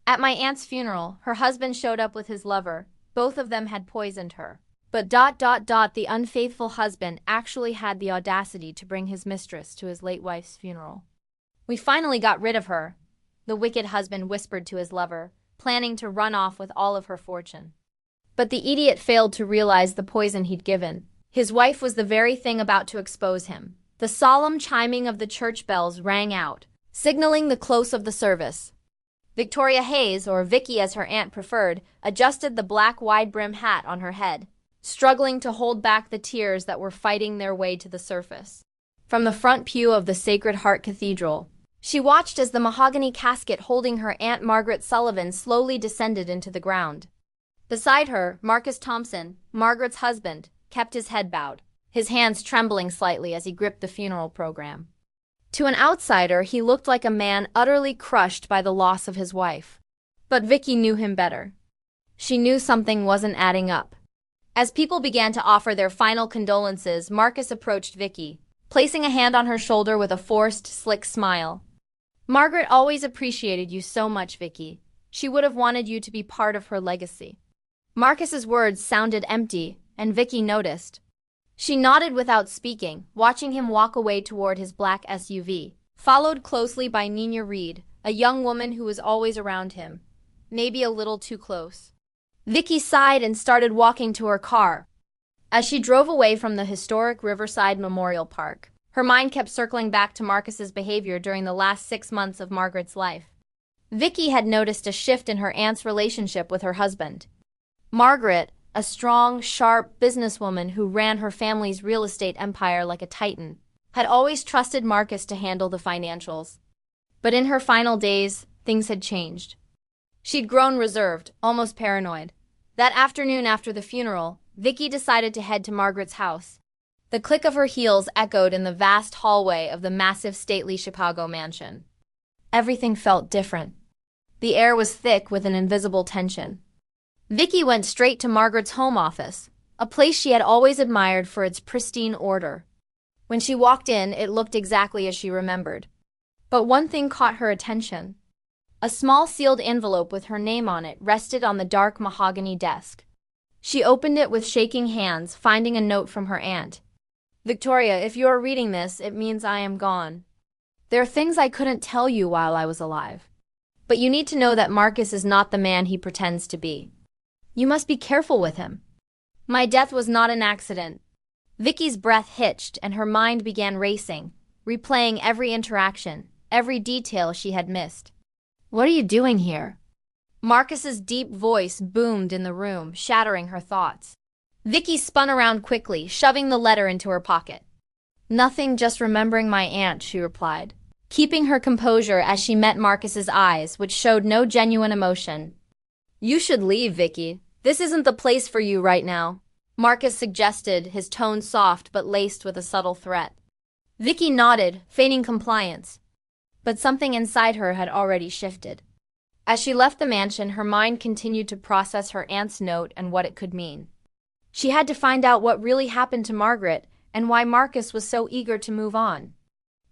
At my aunt's funeral, her husband showed up with his lover. Both of them had poisoned her. But the unfaithful husband actually had the audacity to bring his mistress to his late wife's funeral. We finally got rid of her, the wicked husband whispered to his lover, planning to run off with all of her fortune. But the idiot failed to realize the poison he'd given. His wife was the very thing about to expose him. The solemn chiming of the church bells rang out, signaling the close of the service. Victoria Hayes, or Vicky as her aunt preferred, adjusted the black wide-brim hat on her head, struggling to hold back the tears that were fighting their way to the surface. From the front pew of the Sacred Heart Cathedral, she watched as the mahogany casket holding her Aunt Margaret Sullivan slowly descended into the ground. Beside her, Marcus Thompson, Margaret's husband, kept his head bowed, his hands trembling slightly as he gripped the funeral program. To an outsider, he looked like a man utterly crushed by the loss of his wife. But Vicky knew him better. She knew something wasn't adding up. As people began to offer their final condolences, Marcus approached Vicky, placing a hand on her shoulder with a forced, slick smile. "Margaret always appreciated you so much, Vicky. She would have wanted you to be part of her legacy." Marcus's words sounded empty, and Vicky noticed. She nodded without speaking, watching him walk away toward his black SUV, followed closely by Nina Reed, a young woman who was always around him, maybe a little too close. Vicky sighed and started walking to her car. As she drove away from the historic Riverside Memorial Park, her mind kept circling back to Marcus's behavior during the last 6 months of Margaret's life. Vicky had noticed a shift in her aunt's relationship with her husband. Margaret, a strong, sharp businesswoman who ran her family's real estate empire like a titan, had always trusted Marcus to handle the financials. But in her final days, things had changed. She'd grown reserved, almost paranoid. That afternoon after the funeral, Vicky decided to head to Margaret's house. The click of her heels echoed in the vast hallway of the massive stately Chicago mansion. Everything felt different. The air was thick with an invisible tension. Vicky went straight to Margaret's home office, a place she had always admired for its pristine order. When she walked in, it looked exactly as she remembered. But one thing caught her attention. A small sealed envelope with her name on it rested on the dark mahogany desk. She opened it with shaking hands, finding a note from her aunt. "Victoria, if you are reading this, it means I am gone. There are things I couldn't tell you while I was alive. But you need to know that Marcus is not the man he pretends to be. You must be careful with him. My death was not an accident." Vicky's breath hitched and her mind began racing, replaying every interaction, every detail she had missed. "What are you doing here?" Marcus's deep voice boomed in the room, shattering her thoughts. Vicky spun around quickly, shoving the letter into her pocket. "Nothing, just remembering my aunt," she replied, keeping her composure as she met Marcus's eyes, which showed no genuine emotion. "You should leave, Vicky. This isn't the place for you right now," Marcus suggested, his tone soft but laced with a subtle threat. Vicky nodded, feigning compliance. But something inside her had already shifted. As she left the mansion, her mind continued to process her aunt's note and what it could mean. She had to find out what really happened to Margaret and why Marcus was so eager to move on.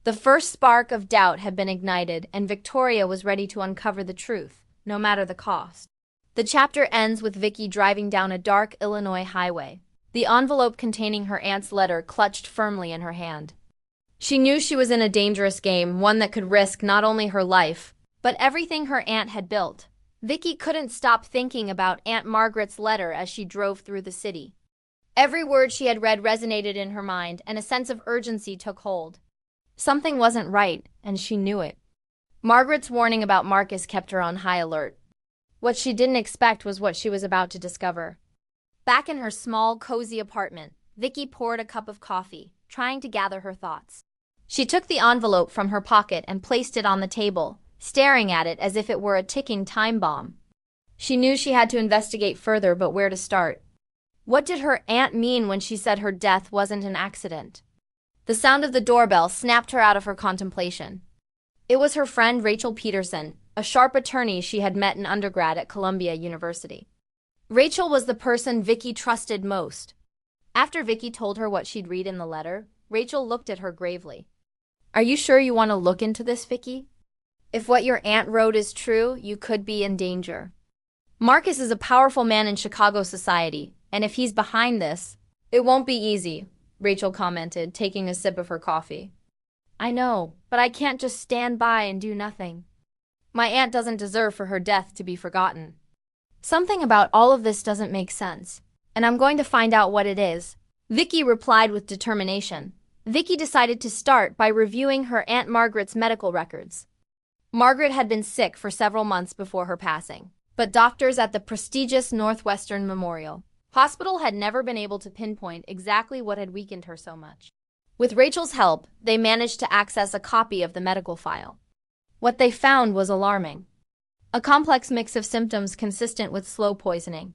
The first spark of doubt had been ignited, and Victoria was ready to uncover the truth, no matter the cost. The chapter ends with Vicky driving down a dark Illinois highway, the envelope containing her aunt's letter clutched firmly in her hand. She knew she was in a dangerous game, one that could risk not only her life, but everything her aunt had built. Vicky couldn't stop thinking about Aunt Margaret's letter as she drove through the city. Every word she had read resonated in her mind, and a sense of urgency took hold. Something wasn't right, and she knew it. Margaret's warning about Marcus kept her on high alert. What she didn't expect was what she was about to discover. Back in her small, cozy apartment, Vicky poured a cup of coffee, trying to gather her thoughts. She took the envelope from her pocket and placed it on the table, staring at it as if it were a ticking time bomb. She knew she had to investigate further, but where to start? What did her aunt mean when she said her death wasn't an accident? The sound of the doorbell snapped her out of her contemplation. It was her friend Rachel Peterson, a sharp attorney she had met in undergrad at Columbia University. Rachel was the person Vicky trusted most. After Vicky told her what she'd read in the letter, Rachel looked at her gravely. "Are you sure you want to look into this, Vicky?" If what your aunt wrote is true, you could be in danger. Marcus is a powerful man in Chicago society, and if he's behind this, it won't be easy, Rachel commented, taking a sip of her coffee. I know, but I can't just stand by and do nothing. My aunt doesn't deserve for her death to be forgotten. Something about all of this doesn't make sense, and I'm going to find out what it is. Vicky replied with determination. Vicky decided to start by reviewing her Aunt Margaret's medical records. Margaret had been sick for several months before her passing, but doctors at the prestigious Northwestern Memorial Hospital had never been able to pinpoint exactly what had weakened her so much. With Rachel's help, they managed to access a copy of the medical file. What they found was alarming. A complex mix of symptoms consistent with slow poisoning.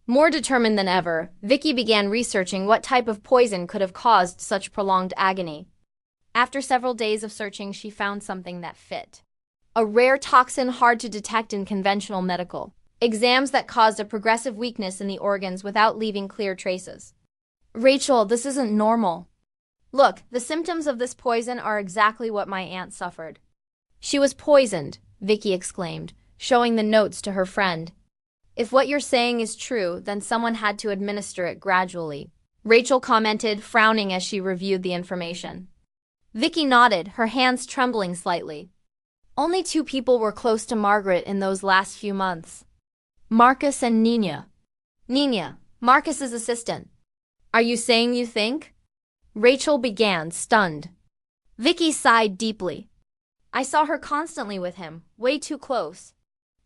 More determined than ever, Vicky began researching what type of poison could have caused such prolonged agony. After several days of searching, she found something that fit. A rare toxin hard to detect in conventional medical exams that caused a progressive weakness in the organs without leaving clear traces. Rachel, this isn't normal. Look, the symptoms of this poison are exactly what my aunt suffered. She was poisoned, Vicky exclaimed, showing the notes to her friend. If what you're saying is true, then someone had to administer it gradually, Rachel commented, frowning as she reviewed the information. Vicky nodded, her hands trembling slightly. Only 2 people were close to Margaret in those last few months. Marcus and Nina. Nina, Marcus's assistant. Are you saying you think? Rachel began, stunned. Vicky sighed deeply. I saw her constantly with him, way too close.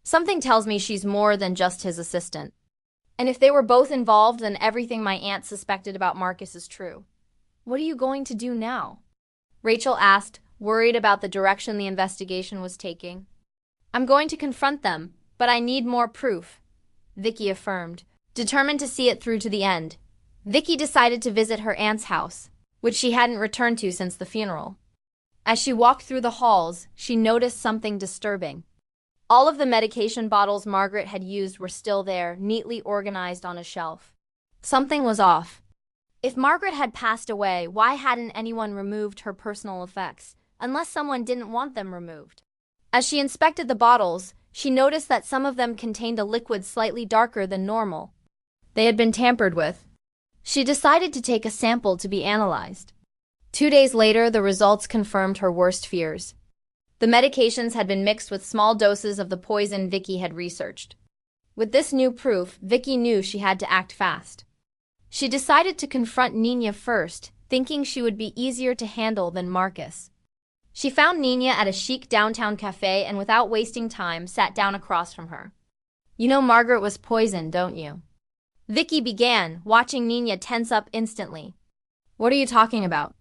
Something tells me she's more than just his assistant. And if they were both involved, then everything my aunt suspected about Marcus is true. What are you going to do now? Rachel asked, worried about the direction the investigation was taking. I'm going to confront them, but I need more proof, Vicky affirmed, determined to see it through to the end. Vicky decided to visit her aunt's house, which she hadn't returned to since the funeral. As she walked through the halls, she noticed something disturbing. All of the medication bottles Margaret had used were still there, neatly organized on a shelf. Something was off. If Margaret had passed away, why hadn't anyone removed her personal effects, unless someone didn't want them removed? As she inspected the bottles, she noticed that some of them contained a liquid slightly darker than normal. They had been tampered with. She decided to take a sample to be analyzed. 2 days later, the results confirmed her worst fears. The medications had been mixed with small doses of the poison Vicky had researched. With this new proof, Vicky knew she had to act fast. She decided to confront Nina first, thinking she would be easier to handle than Marcus. She found Nina at a chic downtown cafe and without wasting time, sat down across from her. You know Margaret was poisoned, don't you? Vicky began, watching Nina tense up instantly. What are you talking about?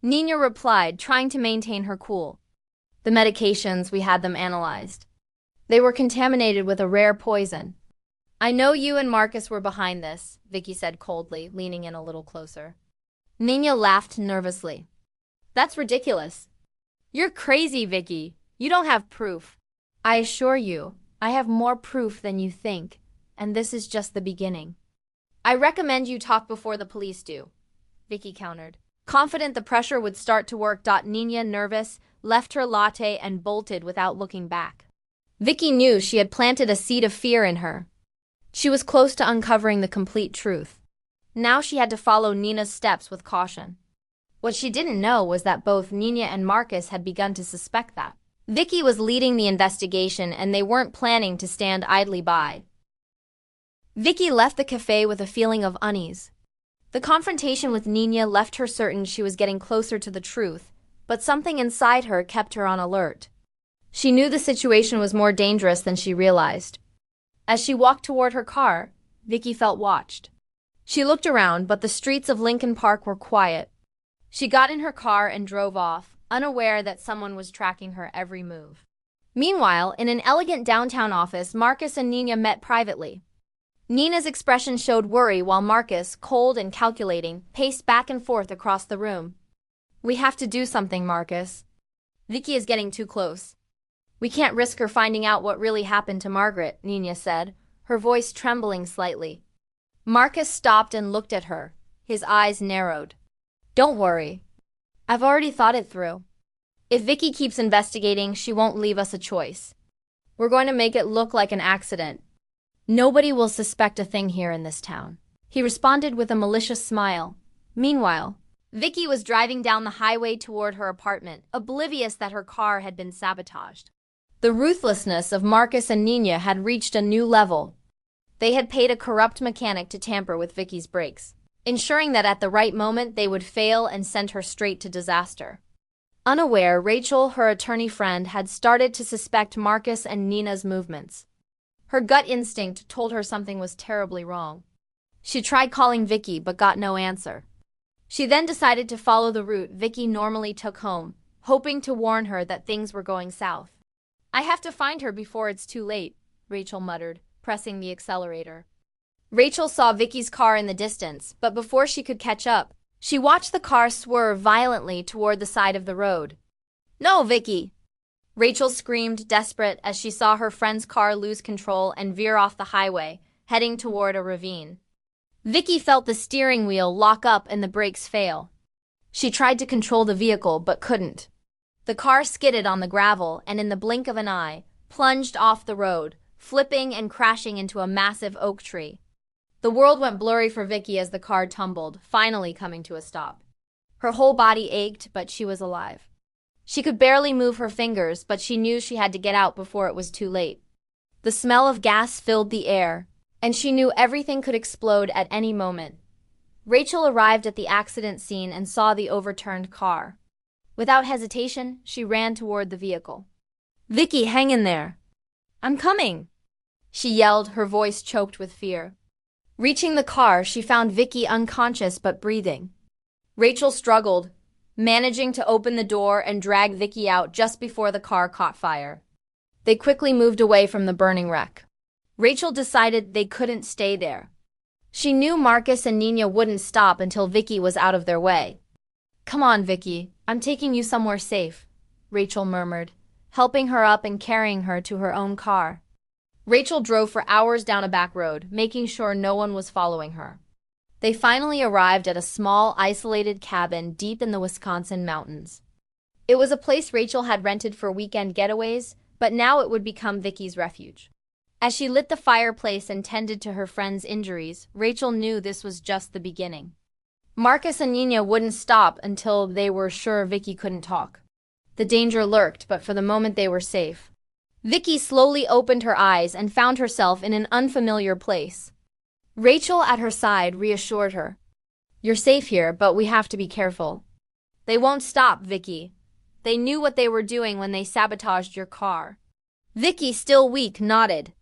Nina replied, trying to maintain her cool. The medications, we had them analyzed. They were contaminated with a rare poison. I know you and Marcus were behind this, Vicky said coldly, leaning in a little closer. Nina laughed nervously. That's ridiculous. You're crazy, Vicky. You don't have proof. I assure you, I have more proof than you think, and this is just the beginning. I recommend you talk before the police do, Vicky countered. Confident the pressure would start to work, Nina, nervous, left her latte and bolted without looking back. Vicky knew she had planted a seed of fear in her. She was close to uncovering the complete truth. Now she had to follow Nina's steps with caution. What she didn't know was that both Nina and Marcus had begun to suspect that Vicky was leading the investigation and they weren't planning to stand idly by. Vicky left the cafe with a feeling of unease. The confrontation with Nina left her certain she was getting closer to the truth, but something inside her kept her on alert. She knew the situation was more dangerous than she realized. As she walked toward her car, Vicky felt watched. She looked around, but the streets of Lincoln Park were quiet. She got in her car and drove off, unaware that someone was tracking her every move. Meanwhile, in an elegant downtown office, Marcus and Nina met privately. Nina's expression showed worry while Marcus, cold and calculating, paced back and forth across the room. We have to do something, Marcus. Vicky is getting too close. We can't risk her finding out what really happened to Margaret, Nina said, her voice trembling slightly. Marcus stopped and looked at her, his eyes narrowed. Don't worry. I've already thought it through. If Vicky keeps investigating, she won't leave us a choice. We're going to make it look like an accident. Nobody will suspect a thing here in this town. He responded with a malicious smile. Meanwhile, Vicky was driving down the highway toward her apartment, oblivious that her car had been sabotaged. The ruthlessness of Marcus and Nina had reached a new level. They had paid a corrupt mechanic to tamper with Vicky's brakes, ensuring that at the right moment they would fail and send her straight to disaster. Unaware, Rachel, her attorney friend, had started to suspect Marcus and Nina's movements. Her gut instinct told her something was terribly wrong. She tried calling Vicky but got no answer. She then decided to follow the route Vicky normally took home, hoping to warn her that things were going south. "I have to find her before it's too late," Rachel muttered, pressing the accelerator. Rachel saw Vicky's car in the distance, but before she could catch up, she watched the car swerve violently toward the side of the road. "No, Vicky!" Rachel screamed, desperate, as she saw her friend's car lose control and veer off the highway, heading toward a ravine. Vicky felt the steering wheel lock up and the brakes fail. She tried to control the vehicle but couldn't. The car skidded on the gravel and in the blink of an eye, plunged off the road, flipping and crashing into a massive oak tree. The world went blurry for Vicky as the car tumbled, finally coming to a stop. Her whole body ached, but she was alive. She could barely move her fingers, but she knew she had to get out before it was too late. The smell of gas filled the air, and she knew everything could explode at any moment. Rachel arrived at the accident scene and saw the overturned car. Without hesitation, she ran toward the vehicle. "Vicky, hang in there. I'm coming," she yelled, her voice choked with fear. Reaching the car, she found Vicky unconscious but breathing. Rachel struggled, managing to open the door and drag Vicky out just before the car caught fire. They quickly moved away from the burning wreck. Rachel decided they couldn't stay there. She knew Marcus and Nina wouldn't stop until Vicky was out of their way. "Come on, Vicky, I'm taking you somewhere safe," Rachel murmured, helping her up and carrying her to her own car. Rachel drove for hours down a back road, making sure no one was following her. They finally arrived at a small, isolated cabin deep in the Wisconsin mountains. It was a place Rachel had rented for weekend getaways, but now it would become Vicky's refuge. As she lit the fireplace and tended to her friend's injuries, Rachel knew this was just the beginning. Marcus and Nina wouldn't stop until they were sure Vicky couldn't talk. The danger lurked, but for the moment they were safe. Vicky slowly opened her eyes and found herself in an unfamiliar place. Rachel, at her side, reassured her. "You're safe here, but we have to be careful." "They won't stop, Vicky. They knew what they were doing when they sabotaged your car." Vicky, still weak, nodded.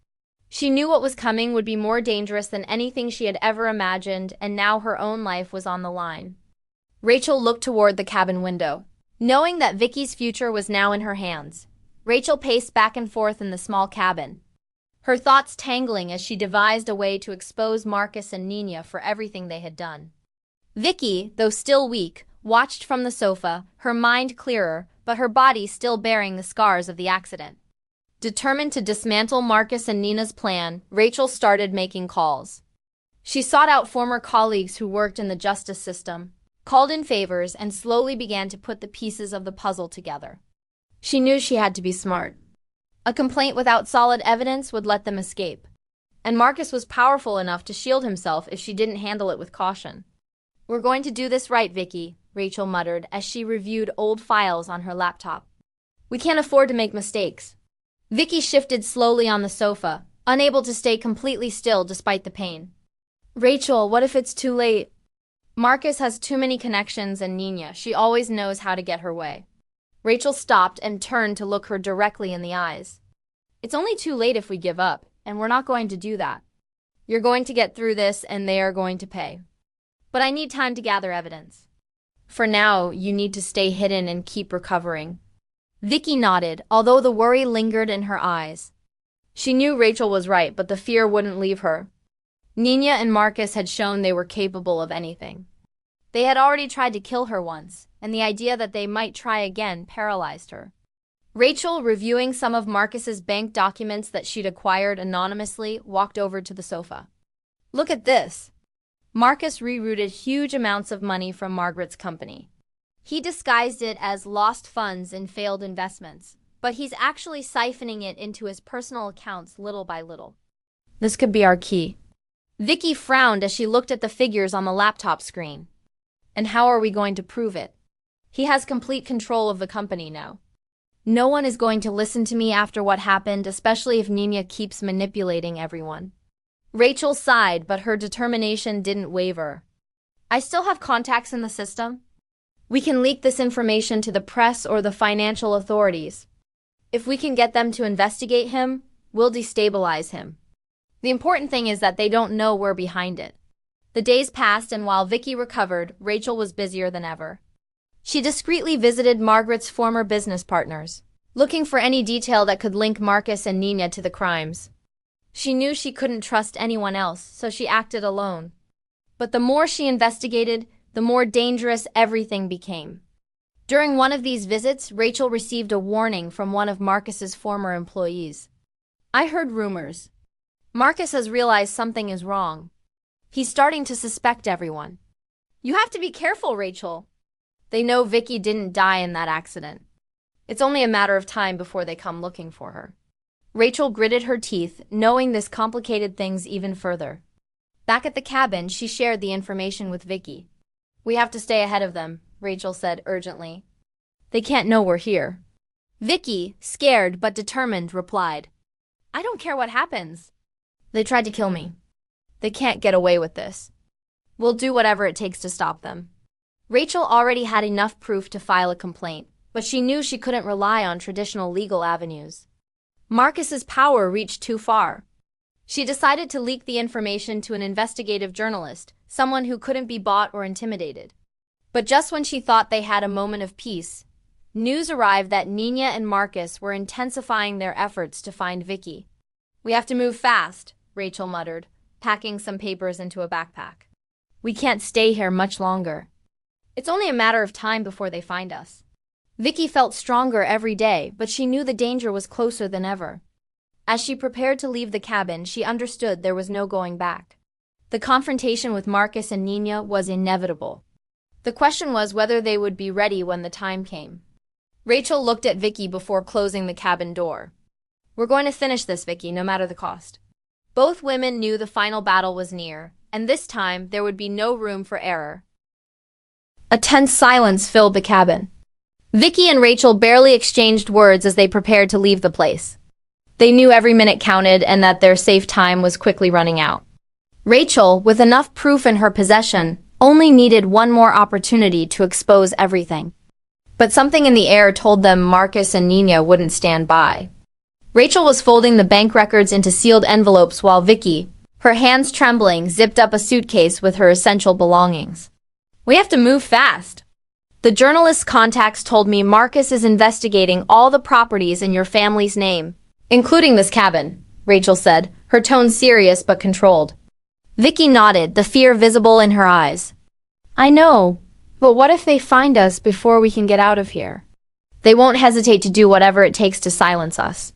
She knew what was coming would be more dangerous than anything she had ever imagined, and now her own life was on the line. Rachel looked toward the cabin window. Knowing that Vicky's future was now in her hands, Rachel paced back and forth in the small cabin, her thoughts tangling as she devised a way to expose Marcus and Nina for everything they had done. Vicky, though still weak, watched from the sofa, her mind clearer, but her body still bearing the scars of the accident. Determined to dismantle Marcus and Nina's plan, Rachel started making calls. She sought out former colleagues who worked in the justice system, called in favors, and slowly began to put the pieces of the puzzle together. She knew she had to be smart. A complaint without solid evidence would let them escape, and Marcus was powerful enough to shield himself if she didn't handle it with caution. "We're going to do this right, Vicky," Rachel muttered as she reviewed old files on her laptop. "We can't afford to make mistakes." Vicky shifted slowly on the sofa, unable to stay completely still despite the pain. "Rachel, what if it's too late? Marcus has too many connections, and Nina, she always knows how to get her way." Rachel stopped and turned to look her directly in the eyes. "It's only too late if we give up, and we're not going to do that. You're going to get through this, and they are going to pay. But I need time to gather evidence. For now, you need to stay hidden and keep recovering." Vicky nodded, although the worry lingered in her eyes. She knew Rachel was right, but the fear wouldn't leave her. Nina and Marcus had shown they were capable of anything. They had already tried to kill her once, and the idea that they might try again paralyzed her. Rachel, reviewing some of Marcus's bank documents that she'd acquired anonymously, walked over to the sofa. "Look at this." Marcus rerouted huge amounts of money from Margaret's company. He disguised it as lost funds and failed investments, but he's actually siphoning it into his personal accounts little by little. This could be our key. Vicky frowned as she looked at the figures on the laptop screen. And how are we going to prove it? He has complete control of the company now. No one is going to listen to me after what happened, especially if Nina keeps manipulating everyone. Rachel sighed, but her determination didn't waver. I still have contacts in the system. We can leak this information to the press or the financial authorities. If we can get them to investigate him, we'll destabilize him. The important thing is that they don't know we're behind it. The days passed, and while Vicky recovered, Rachel was busier than ever. She discreetly visited Margaret's former business partners, looking for any detail that could link Marcus and Nina to the crimes. She knew she couldn't trust anyone else, so she acted alone. But the more she investigated, the more dangerous everything became. During one of these visits, Rachel received a warning from one of Marcus's former employees. I heard rumors. Marcus has realized something is wrong. He's starting to suspect everyone. You have to be careful, Rachel. They know Vicky didn't die in that accident. It's only a matter of time before they come looking for her. Rachel gritted her teeth, knowing this complicated things even further. Back at the cabin, she shared the information with Vicky. We have to stay ahead of them, Rachel said urgently. They can't know we're here. Vicky, scared but determined, replied, I don't care what happens. They tried to kill me. They can't get away with this. We'll do whatever it takes to stop them. Rachel already had enough proof to file a complaint, but she knew she couldn't rely on traditional legal avenues. Marcus's power reached too far. She decided to leak the information to an investigative journalist, someone who couldn't be bought or intimidated. But just when she thought they had a moment of peace, news arrived that Nina and Marcus were intensifying their efforts to find Vicky. We have to move fast, Rachel muttered, packing some papers into a backpack. We can't stay here much longer. It's only a matter of time before they find us. Vicky felt stronger every day, but she knew the danger was closer than ever. As she prepared to leave the cabin, she understood there was no going back. The confrontation with Marcus and Nina was inevitable. The question was whether they would be ready when the time came. Rachel looked at Vicky before closing the cabin door. We're going to finish this, Vicky, no matter the cost. Both women knew the final battle was near, and this time there would be no room for error. A tense silence filled the cabin. Vicky and Rachel barely exchanged words as they prepared to leave the place. They knew every minute counted and that their safe time was quickly running out. Rachel, with enough proof in her possession, only needed one more opportunity to expose everything. But something in the air told them Marcus and Nina wouldn't stand by. Rachel was folding the bank records into sealed envelopes while Vicky, her hands trembling, zipped up a suitcase with her essential belongings. We have to move fast. The journalist's contacts told me Marcus is investigating all the properties in your family's name, including this cabin, Rachel said, her tone serious but controlled. Vicky nodded, the fear visible in her eyes. I know, but what if they find us before we can get out of here? They won't hesitate to do whatever it takes to silence us.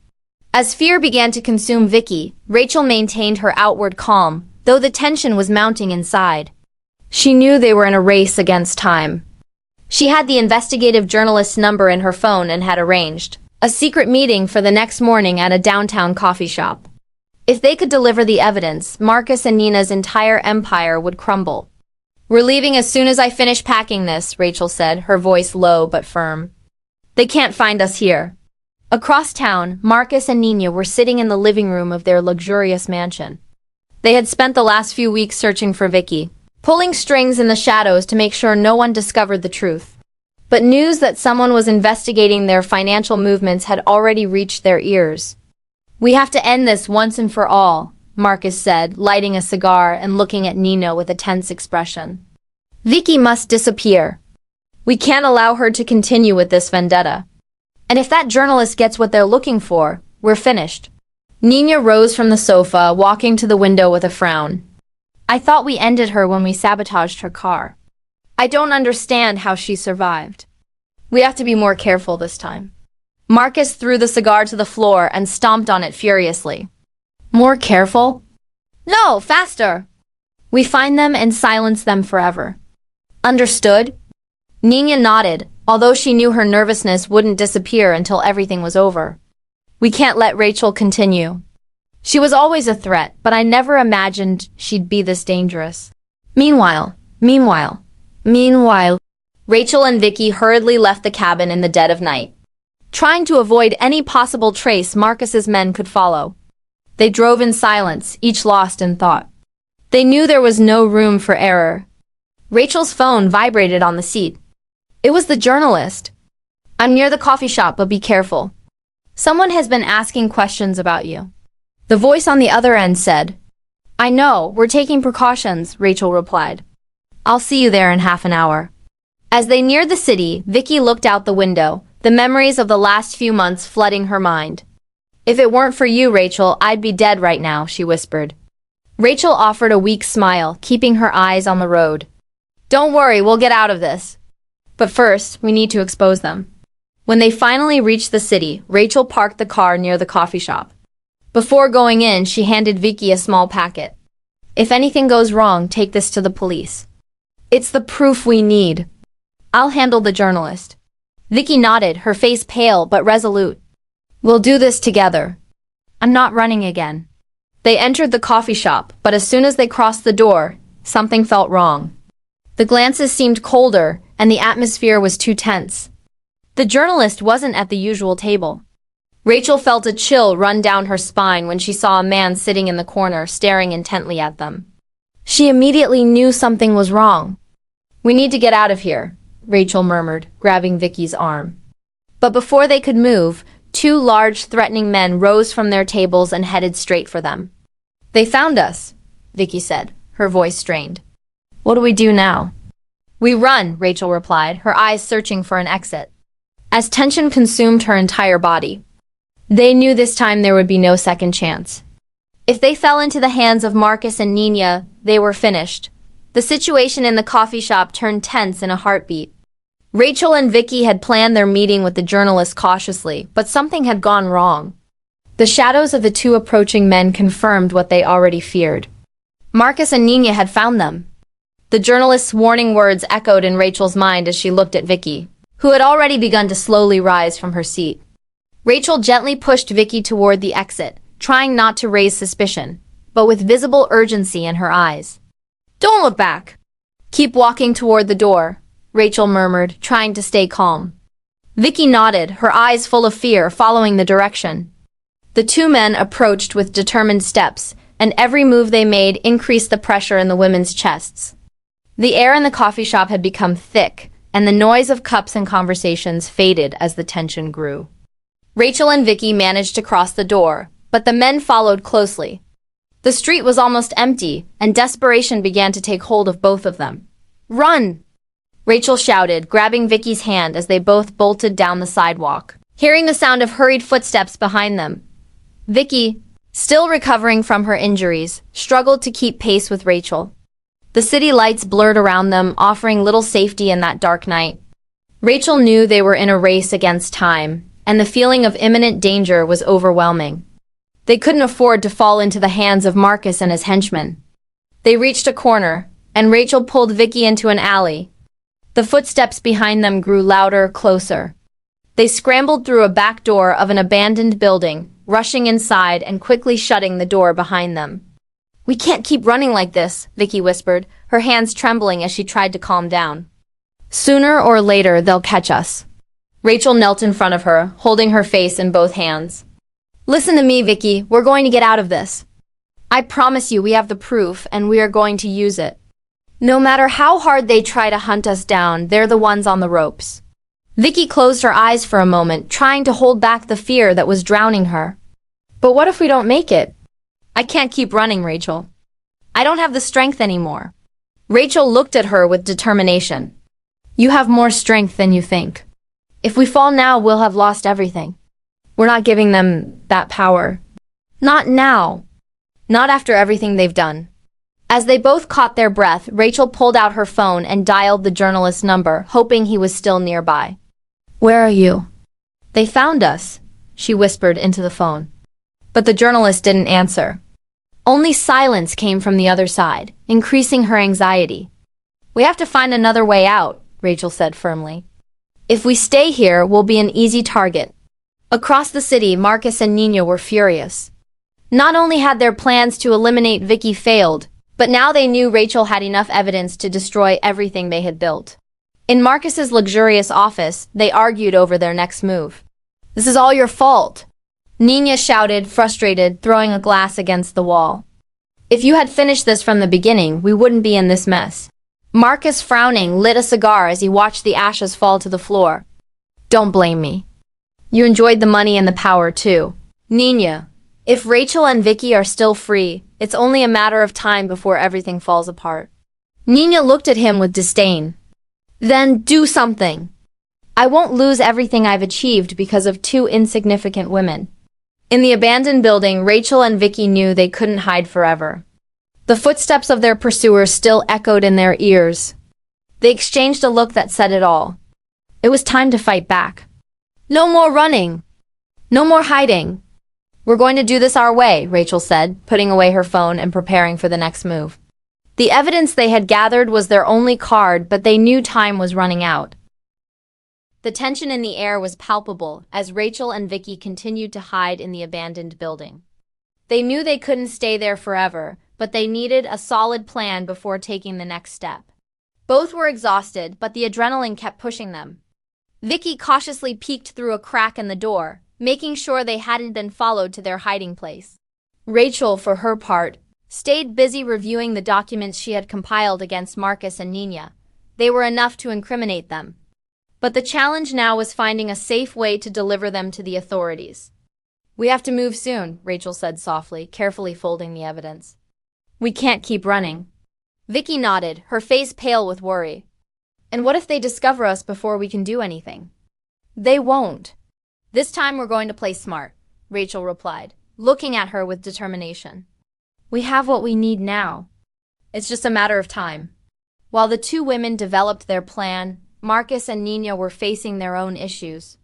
As fear began to consume Vicky, Rachel maintained her outward calm, though the tension was mounting inside. She knew they were in a race against time. She had the investigative journalist's number in her phone and had arranged a secret meeting for the next morning at a downtown coffee shop. If they could deliver the evidence, Marcus and Nina's entire empire would crumble. We're leaving as soon as I finish packing this, Rachel said, her voice low but firm. They can't find us here. Across town, Marcus and Nina were sitting in the living room of their luxurious mansion. They had spent the last few weeks searching for Vicky, pulling strings in the shadows to make sure no one discovered the truth. But news that someone was investigating their financial movements had already reached their ears. We have to end this once and for all, Marcus said, lighting a cigar and looking at Nina with a tense expression. Vicky must disappear. We can't allow her to continue with this vendetta. And if that journalist gets what they're looking for, we're finished. Nina rose from the sofa, walking to the window with a frown. I thought we ended her when we sabotaged her car. I don't understand how she survived. We have to be more careful this time. Marcus threw the cigar to the floor and stomped on it furiously. More careful? No, faster! We find them and silence them forever. Understood? Nina nodded, although she knew her nervousness wouldn't disappear until everything was over. We can't let Rachel continue. She was always a threat, but I never imagined she'd be this dangerous. Meanwhile, Rachel and Vicky hurriedly left the cabin in the dead of night, trying to avoid any possible trace Marcus's men could follow. They drove in silence, each lost in thought. They knew there was no room for error. Rachel's phone vibrated on the seat. It was the journalist. I'm near the coffee shop, but be careful. Someone has been asking questions about you. The voice on the other end said. I know, we're taking precautions, Rachel replied. I'll see you there in half an hour. As they neared the city, Vicky looked out the window, the memories of the last few months flooding her mind. If it weren't for you, Rachel, I'd be dead right now, she whispered. Rachel offered a weak smile, keeping her eyes on the road. Don't worry, we'll get out of this. But first, we need to expose them. When they finally reached the city, Rachel parked the car near the coffee shop. Before going in, she handed Vicky a small packet. If anything goes wrong, take this to the police. It's the proof we need. I'll handle the journalist. Vicky nodded, her face pale but resolute. We'll do this together. I'm not running again. They entered the coffee shop, but as soon as they crossed the door, something felt wrong. The glances seemed colder, and the atmosphere was too tense. The journalist wasn't at the usual table. Rachel felt a chill run down her spine when she saw a man sitting in the corner, staring intently at them. She immediately knew something was wrong. We need to get out of here, Rachel murmured, grabbing Vicky's arm. But before they could move, two large, threatening men rose from their tables and headed straight for them. They found us, Vicky said, her voice strained. What do we do now? We run, Rachel replied, her eyes searching for an exit. As tension consumed her entire body, they knew this time there would be no second chance. If they fell into the hands of Marcus and Nina, they were finished. The situation in the coffee shop turned tense in a heartbeat. Rachel and Vicky had planned their meeting with the journalist cautiously, but something had gone wrong. The shadows of the two approaching men confirmed what they already feared. Marcus and Nina had found them. The journalist's warning words echoed in Rachel's mind as she looked at Vicky, who had already begun to slowly rise from her seat. Rachel gently pushed Vicky toward the exit, trying not to raise suspicion, but with visible urgency in her eyes. Don't look back. Keep walking toward the door, Rachel murmured, trying to stay calm. Vicky nodded, her eyes full of fear, following the direction. The two men approached with determined steps, and every move they made increased the pressure in the women's chests. The air in the coffee shop had become thick, and the noise of cups and conversations faded as the tension grew. Rachel and Vicky managed to cross the door, but the men followed closely. The street was almost empty, and desperation began to take hold of both of them. Run! Rachel shouted, grabbing Vicky's hand as they both bolted down the sidewalk, hearing the sound of hurried footsteps behind them. Vicky, still recovering from her injuries, struggled to keep pace with Rachel. The city lights blurred around them, offering little safety in that dark night. Rachel knew they were in a race against time, and the feeling of imminent danger was overwhelming. They couldn't afford to fall into the hands of Marcus and his henchmen. They reached a corner, and Rachel pulled Vicky into an alley. The footsteps behind them grew louder, closer. They scrambled through a back door of an abandoned building, rushing inside and quickly shutting the door behind them. We can't keep running like this, Vicky whispered, her hands trembling as she tried to calm down. Sooner or later, they'll catch us. Rachel knelt in front of her, holding her face in both hands. Listen to me, Vicky. We're going to get out of this. I promise you we have the proof, and we are going to use it. No matter how hard they try to hunt us down, they're the ones on the ropes. Vicky closed her eyes for a moment, trying to hold back the fear that was drowning her. But what if we don't make it? I can't keep running, Rachel. I don't have the strength anymore. Rachel looked at her with determination. You have more strength than you think. If we fall now, we'll have lost everything. We're not giving them that power. Not now. Not after everything they've done. As they both caught their breath, Rachel pulled out her phone and dialed the journalist's number, hoping he was still nearby. Where are you? They found us, she whispered into the phone. But the journalist didn't answer. Only silence came from the other side, increasing her anxiety. We have to find another way out, Rachel said firmly. If we stay here, we'll be an easy target. Across the city, Marcus and Nina were furious. Not only had their plans to eliminate Vicky failed, but now they knew Rachel had enough evidence to destroy everything they had built. In Marcus's luxurious office, they argued over their next move. This is all your fault, Nina shouted, frustrated, throwing a glass against the wall. If you had finished this from the beginning, we wouldn't be in this mess. Marcus, frowning, lit a cigar as he watched the ashes fall to the floor. Don't blame me. You enjoyed the money and the power too. Nina, if Rachel and Vicky are still free, it's only a matter of time before everything falls apart. Nina looked at him with disdain. Then do something. I won't lose everything I've achieved because of two insignificant women. In the abandoned building, Rachel and Vicky knew they couldn't hide forever. The footsteps of their pursuers still echoed in their ears. They exchanged a look that said it all. It was time to fight back. No more running. No more hiding. We're going to do this our way, Rachel said, putting away her phone and preparing for the next move. The evidence they had gathered was their only card, but they knew time was running out. The tension in the air was palpable as Rachel and Vicky continued to hide in the abandoned building. They knew they couldn't stay there forever, but they needed a solid plan before taking the next step. Both were exhausted, but the adrenaline kept pushing them. Vicky cautiously peeked through a crack in the door, making sure they hadn't been followed to their hiding place. Rachel, for her part, stayed busy reviewing the documents she had compiled against Marcus and Nina. They were enough to incriminate them. But the challenge now was finding a safe way to deliver them to the authorities. We have to move soon, Rachel said softly, carefully folding the evidence. We can't keep running. Vicky nodded, her face pale with worry. And what if they discover us before we can do anything? They won't. This time we're going to play smart, Rachel replied, looking at her with determination. We have what we need now. It's just a matter of time. While the two women developed their plan, Marcus and Nina were facing their own issues.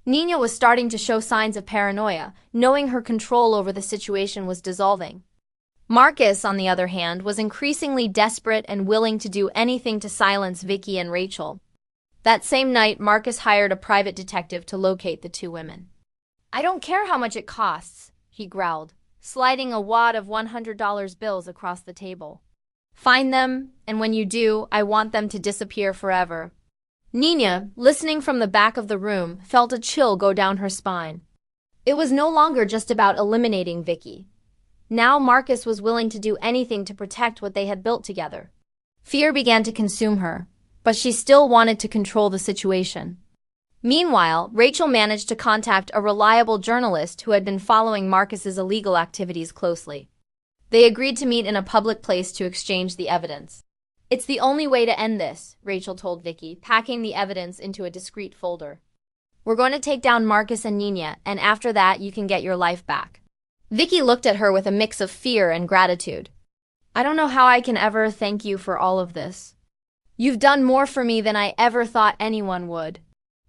Nina was starting to show signs of paranoia, knowing her control over the situation was dissolving. Marcus, on the other hand, was increasingly desperate and willing to do anything to silence Vicky and Rachel. That same night, Marcus hired a private detective to locate the two women. I don't care how much it costs, he growled, sliding a wad of $100 bills across the table. Find them, and when you do, I want them to disappear forever. Nina, listening from the back of the room, felt a chill go down her spine. It was no longer just about eliminating Vicky. Now Marcus was willing to do anything to protect what they had built together. Fear began to consume her, but she still wanted to control the situation. Meanwhile, Rachel managed to contact a reliable journalist who had been following Marcus's illegal activities closely. They agreed to meet in a public place to exchange the evidence. It's the only way to end this, Rachel told Vicky, packing the evidence into a discreet folder. We're going to take down Marcus and Nina, and after that you can get your life back. Vicky looked at her with a mix of fear and gratitude. I don't know how I can ever thank you for all of this. You've done more for me than I ever thought anyone would.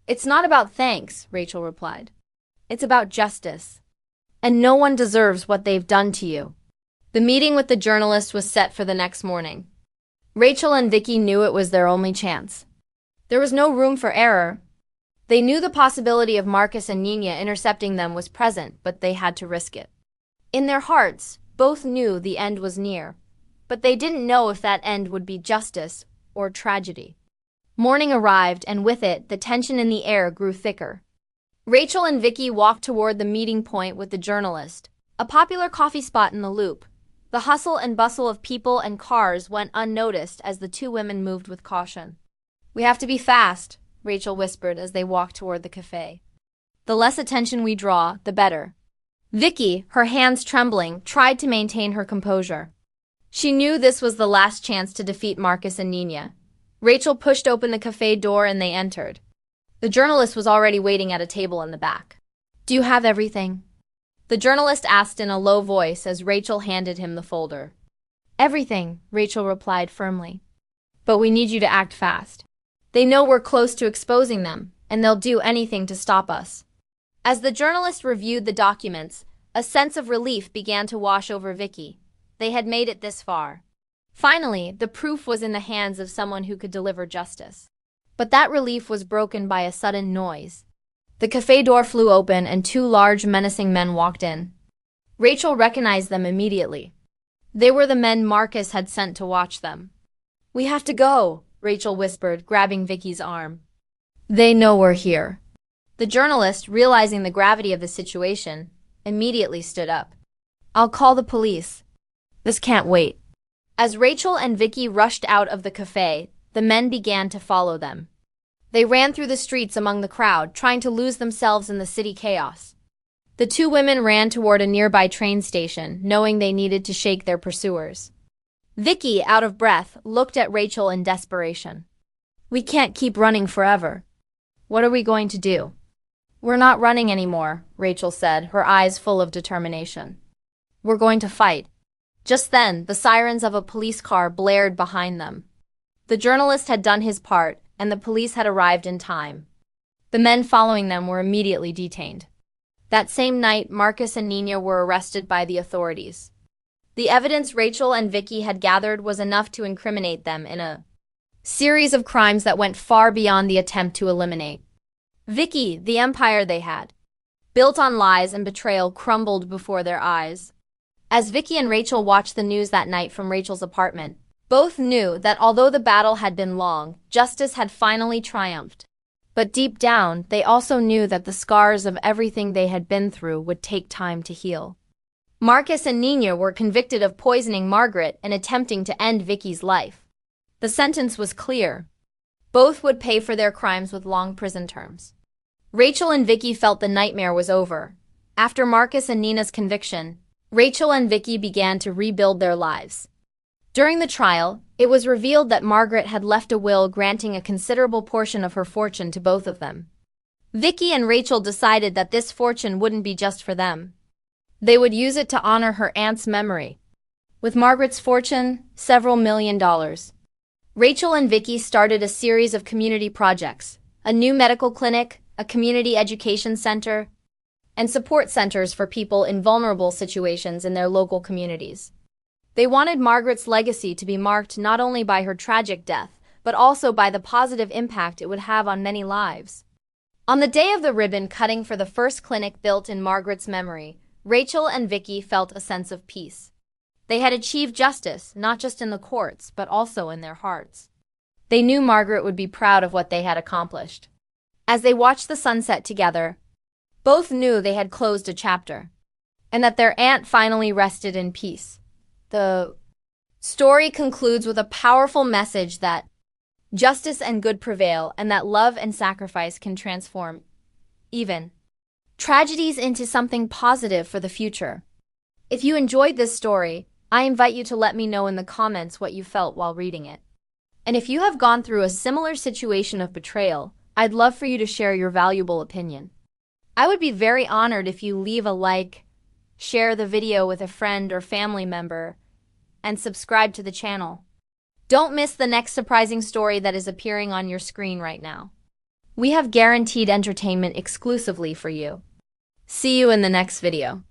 It's not about thanks, Rachel replied. It's about justice. And no one deserves what they've done to you. The meeting with the journalist was set for the next morning. Rachel and Vicky knew it was their only chance. There was no room for error. They knew the possibility of Marcus and Nina intercepting them was present, but they had to risk it. In their hearts, both knew the end was near, but they didn't know if that end would be justice or tragedy. Morning arrived, and with it, the tension in the air grew thicker. Rachel and Vicky walked toward the meeting point with the journalist, a popular coffee spot in the Loop. The hustle and bustle of people and cars went unnoticed as the two women moved with caution. We have to be fast, Rachel whispered as they walked toward the cafe. The less attention we draw, the better. Vicky, her hands trembling, tried to maintain her composure. She knew this was the last chance to defeat Marcus and Nina. Rachel pushed open the cafe door and they entered. The journalist was already waiting at a table in the back. Do you have everything? The journalist asked in a low voice as Rachel handed him the folder. Everything, Rachel replied firmly. But we need you to act fast. They know we're close to exposing them, and they'll do anything to stop us. As the journalist reviewed the documents, a sense of relief began to wash over Vicky. They had made it this far. Finally, the proof was in the hands of someone who could deliver justice. But that relief was broken by a sudden noise. The cafe door flew open and two large, menacing men walked in. Rachel recognized them immediately. They were the men Marcus had sent to watch them. "We have to go," Rachel whispered, grabbing Vicky's arm. "They know we're here." The journalist, realizing the gravity of the situation, immediately stood up. "I'll call the police. This can't wait." As Rachel and Vicky rushed out of the cafe, the men began to follow them. They ran through the streets among the crowd, trying to lose themselves in the city chaos. The two women ran toward a nearby train station, knowing they needed to shake their pursuers. Vicky, out of breath, looked at Rachel in desperation. "We can't keep running forever. What are we going to do?" "We're not running anymore," Rachel said, her eyes full of determination. "We're going to fight." Just then, the sirens of a police car blared behind them. The journalist had done his part, and the police had arrived in time. The men following them were immediately detained. That same night, Marcus and Nina were arrested by the authorities. The evidence Rachel and Vicky had gathered was enough to incriminate them in a series of crimes that went far beyond the attempt to eliminate Vicky. The empire they had built on lies and betrayal crumbled before their eyes. As Vicky and Rachel watched the news that night from Rachel's apartment, both knew that although the battle had been long, justice had finally triumphed. But deep down, they also knew that the scars of everything they had been through would take time to heal. Marcus and Nina were convicted of poisoning Margaret and attempting to end Vicky's life. The sentence was clear. Both would pay for their crimes with long prison terms. Rachel and Vicky felt the nightmare was over. After Marcus and Nina's conviction, Rachel and Vicky began to rebuild their lives. During the trial, it was revealed that Margaret had left a will granting a considerable portion of her fortune to both of them. Vicky and Rachel decided that this fortune wouldn't be just for them. They would use it to honor her aunt's memory. With Margaret's fortune, several $1 million, Rachel and Vicky started a series of community projects, a new medical clinic, a community education center, and support centers for people in vulnerable situations in their local communities. They wanted Margaret's legacy to be marked not only by her tragic death, but also by the positive impact it would have on many lives. On the day of the ribbon cutting for the first clinic built in Margaret's memory, Rachel and Vicky felt a sense of peace. They had achieved justice, not just in the courts, but also in their hearts. They knew Margaret would be proud of what they had accomplished. As they watched the sunset together, both knew they had closed a chapter, and that their aunt finally rested in peace. The story concludes with a powerful message that justice and good prevail, and that love and sacrifice can transform even tragedies into something positive for the future. If you enjoyed this story, I invite you to let me know in the comments what you felt while reading it. And if you have gone through a similar situation of betrayal, I'd love for you to share your valuable opinion. I would be very honored if you leave a like, share the video with a friend or family member, and subscribe to the channel. Don't miss the next surprising story that is appearing on your screen right now. We have guaranteed entertainment exclusively for you. See you in the next video.